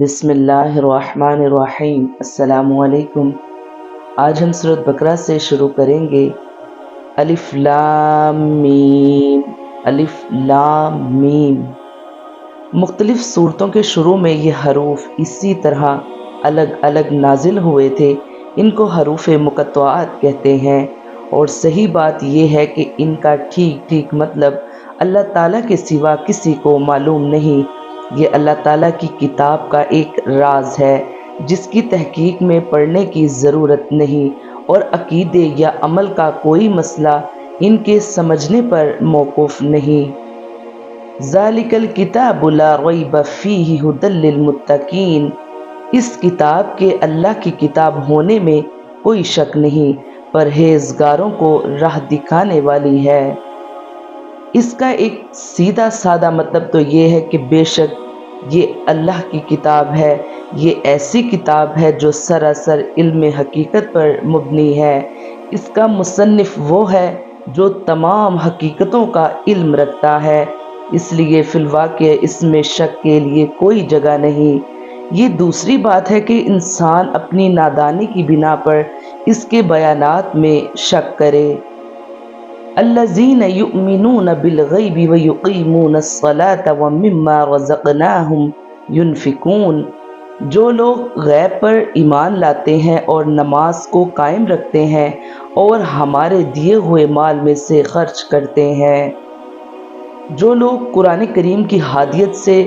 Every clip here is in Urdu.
بسم اللہ الرحمن الرحیم۔ السلام علیکم۔ آج ہم سورۃ بقرہ سے شروع کریں گے۔ الف لام میم، الف لام میم۔ مختلف صورتوں کے شروع میں یہ حروف اسی طرح الگ الگ نازل ہوئے تھے۔ ان کو حروف مقطعات کہتے ہیں، اور صحیح بات یہ ہے کہ ان کا ٹھیک مطلب اللہ تعالیٰ کے سوا کسی کو معلوم نہیں۔ یہ اللہ تعالیٰ کی کتاب کا ایک راز ہے جس کی تحقیق میں پڑھنے کی ضرورت نہیں، اور عقیدے یا عمل کا کوئی مسئلہ ان کے سمجھنے پر موقوف نہیں۔ ذالک الکتاب لا ریب فیہ ھدی للمتقین۔ اس کتاب کے اللہ کی کتاب ہونے میں کوئی شک نہیں، پرہیزگاروں کو راہ دکھانے والی ہے۔ اس کا ایک سیدھا سادہ مطلب تو یہ ہے کہ بے شک یہ اللہ کی کتاب ہے۔ یہ ایسی کتاب ہے جو سراسر علم حقیقت پر مبنی ہے۔ اس کا مصنف وہ ہے جو تمام حقیقتوں کا علم رکھتا ہے، اس لیے فی الواقع اس میں شک کے لیے کوئی جگہ نہیں۔ یہ دوسری بات ہے کہ انسان اپنی نادانی کی بنا پر اس کے بیانات میں شک کرے۔ الذین یؤمنون بالغیب ویقیمون الصلاة ومما رزقناہم ینفقون۔ جو لوگ غیب پر ایمان لاتے ہیں اور نماز کو قائم رکھتے ہیں اور ہمارے دیے ہوئے مال میں سے خرچ کرتے ہیں۔ جو لوگ قرآن کریم کی ہدایت سے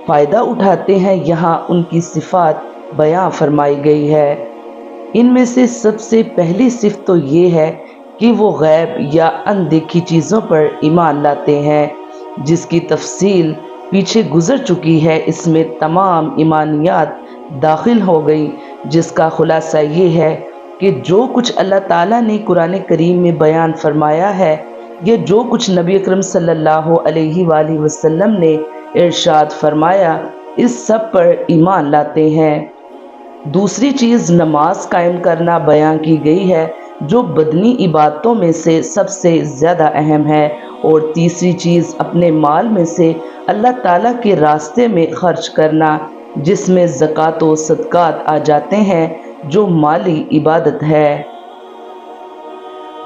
فائدہ اٹھاتے ہیں، یہاں ان کی صفات بیان فرمائی گئی ہے۔ ان میں سے سب سے پہلی صفت تو یہ ہے کہ وہ غیب یا اندیکھی چیزوں پر ایمان لاتے ہیں، جس کی تفصیل پیچھے گزر چکی ہے۔ اس میں تمام ایمانیات داخل ہو گئی، جس کا خلاصہ یہ ہے کہ جو کچھ اللہ تعالیٰ نے قرآن کریم میں بیان فرمایا ہے، یہ جو کچھ نبی اکرم صلی اللہ علیہ وآلہ وسلم نے ارشاد فرمایا، اس سب پر ایمان لاتے ہیں۔ دوسری چیز نماز قائم کرنا بیان کی گئی ہے، جو بدنی عبادتوں میں سے سب سے زیادہ اہم ہے۔ اور تیسری چیز اپنے مال میں سے اللہ تعالیٰ کے راستے میں خرچ کرنا، جس میں زکوٰۃ و صدقات آ جاتے ہیں، جو مالی عبادت ہے۔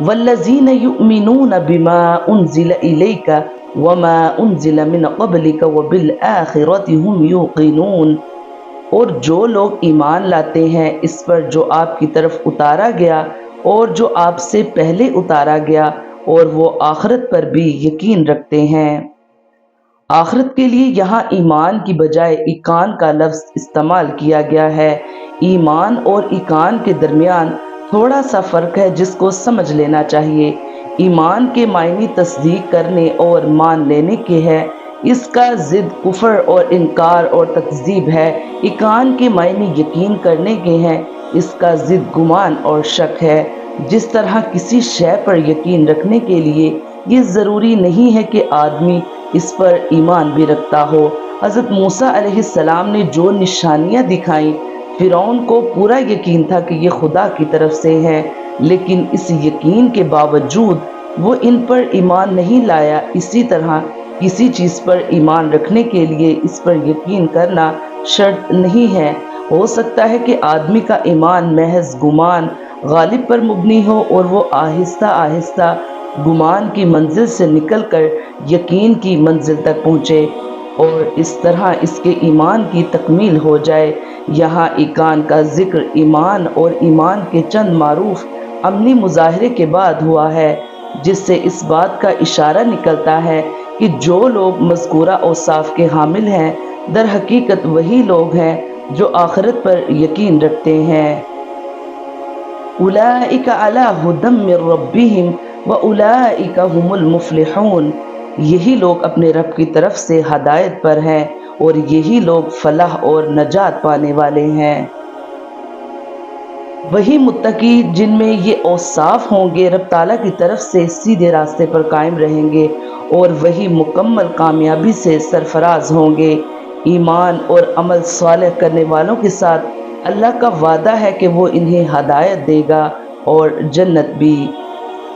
والذین یؤمنون بما انزل الیک وما انزل من قبلک وبالآخرۃ ھم یوقنون۔ اور جو لوگ ایمان لاتے ہیں اس پر جو آپ کی طرف اتارا گیا اور جو آپ سے پہلے اتارا گیا، اور وہ آخرت پر بھی یقین رکھتے ہیں۔ آخرت کے لیے یہاں ایمان کی بجائے ایقان کا لفظ استعمال کیا گیا ہے۔ ایمان اور ایقان کے درمیان تھوڑا سا فرق ہے جس کو سمجھ لینا چاہیے۔ ایمان کے معنی تصدیق کرنے اور مان لینے کے ہے، اس کا ضد کفر اور انکار اور تکذیب ہے۔ ایقان کے معنی یقین کرنے کے ہیں، اس کا ضد گمان اور شک ہے۔ جس طرح کسی شے پر یقین رکھنے کے لیے یہ ضروری نہیں ہے کہ آدمی اس پر ایمان بھی رکھتا ہو۔ حضرت موسیٰ علیہ السلام نے جو نشانیاں دکھائیں، فرعون کو پورا یقین تھا کہ یہ خدا کی طرف سے ہیں، لیکن اس یقین کے باوجود وہ ان پر ایمان نہیں لایا۔ اسی طرح کسی چیز پر ایمان رکھنے کے لیے اس پر یقین کرنا شرط نہیں ہے۔ ہو سکتا ہے کہ آدمی کا ایمان محض گمان غالب پر مبنی ہو، اور وہ آہستہ آہستہ گمان کی منزل سے نکل کر یقین کی منزل تک پہنچے، اور اس طرح اس کے ایمان کی تکمیل ہو جائے۔ یہاں ایقان کا ذکر ایمان اور ایمان کے چند معروف عملی مظاہرے کے بعد ہوا ہے، جس سے اس بات کا اشارہ نکلتا ہے کہ جو لوگ مذکورہ اوصاف کے حامل ہیں، در حقیقت وہی لوگ ہیں جو آخرت پر یقین رکھتے ہیں۔ اولئک علی ھدی من ربہم واولئک ھم المفلحون۔ یہی لوگ اپنے رب کی طرف سے ہدایت پر ہیں، اور یہی لوگ فلاح اور نجات پانے والے ہیں۔ وہی متقی جن میں یہ اوصاف ہوں گے رب تعالیٰ کی طرف سے سیدھے راستے پر قائم رہیں گے، اور وہی مکمل کامیابی سے سرفراز ہوں گے۔ ایمان اور عمل صالح کرنے والوں کے ساتھ اللہ کا وعدہ ہے کہ وہ انہیں ہدایت دے گا اور جنت بھی۔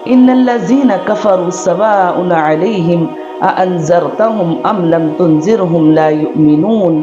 ان الذین کفروا سواء علیہم اانذرتہم ام لم تنذرہم لا یؤمنون۔